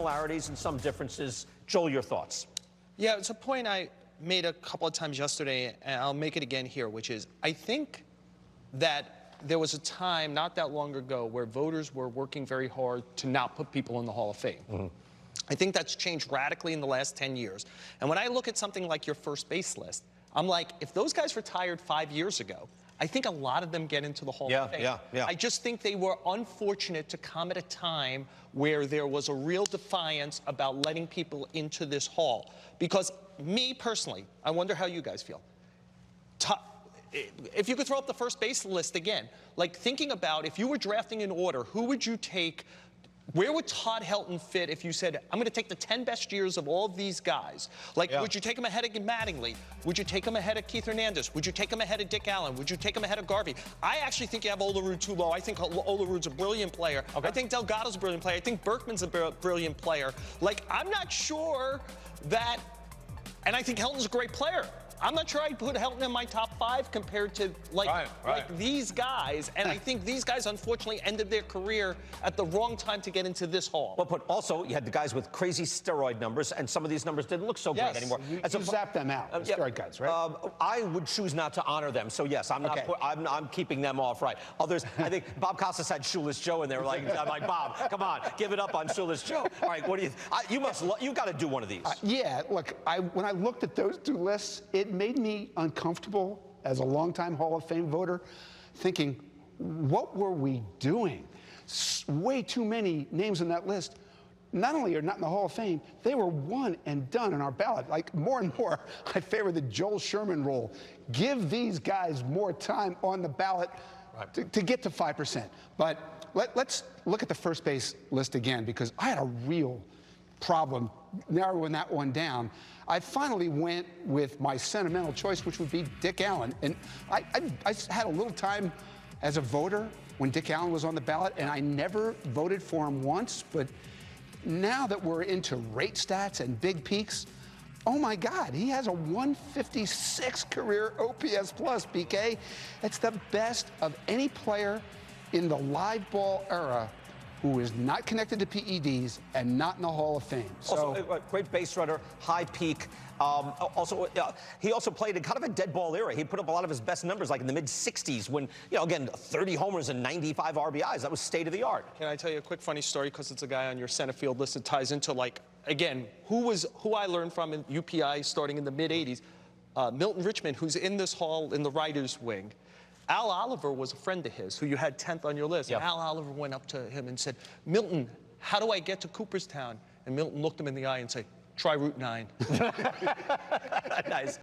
similarities and some differences. Joel, your thoughts? Yeah, it's a point I made a couple of times yesterday, and I'll make it again here, which is I think that there was a time not that long ago where voters were working very hard to not put people in the Hall of Fame. Mm-hmm. I think that's changed radically in the last 10 years. And when I look at something like your first base list, I'm like, if those guys retired 5 years ago, I think a lot of them get into the Hall of Fame. Yeah. I just think they were unfortunate to come at a time where there was a real defiance about letting people into this hall. Because me personally, I wonder how you guys feel. If you could throw up the first base list again, like thinking about if you were drafting an order, who would you take? Where would Todd Helton fit if you said, I'm going to take the 10 best years of all of these guys? Like, would you take him ahead of Mattingly? Would you take him ahead of Keith Hernandez? Would you take him ahead of Dick Allen? Would you take him ahead of Garvey? I actually think you have Olerud too low. I think Olerud's a brilliant player. Okay. I think Delgado's a brilliant player. I think Berkman's a brilliant player. Like, I'm not sure that, and I think Helton's a great player. I'm not sure I'd put Helton in my top 5 compared to like these guys. And I think these guys unfortunately ended their career at the wrong time to get into this hall. Well, but also you had the guys with crazy steroid numbers, and some of these numbers didn't look so great anymore. You zap them out, the steroid guys, right? I would choose not to honor them. So yes, I'm not. I'm keeping them off. Right. Others, I think Bob Costas had Shoeless Joe in there. Like, I'm like, Bob, come on, give it up on Shoeless Joe. All right, what do you? You got to do one of these. Yeah. Look, when I looked at those two lists, it made me uncomfortable as a longtime Hall of Fame voter, thinking, what were we doing? Way too many names on that list not only are not in the Hall of Fame, they were one and done in our ballot. Like, more and more, I favor the Joel Sherman rule. Give these guys more time on the ballot to get to 5%. But let's look at the first base list again, because I had a real problem narrowing that one down. I finally went with my sentimental choice, which would be Dick Allen. And I had a little time as a voter when Dick Allen was on the ballot, and I never voted for him once. But now that we're into rate stats and big peaks, oh my God, he has a 156 career OPS plus, BK. It's the best of any player in the live ball era who is not connected to PEDs and not in the Hall of Fame. So, also, a great base runner, high peak. He also played in kind of a dead ball era. He put up a lot of his best numbers, like in the mid-60s, when, again, 30 homers and 95 RBIs. That was state of the art. Can I tell you a quick funny story? Because it's a guy on your center field list that ties into, like, again, who I learned from in UPI starting in the mid-80s. Milton Richmond, who's in this hall in the writer's wing. Al Oliver was a friend of his who you had 10th on your list. Yep. And Al Oliver went up to him and said, Milton, how do I get to Cooperstown? And Milton looked him in the eye and said, try Route 9. Nice.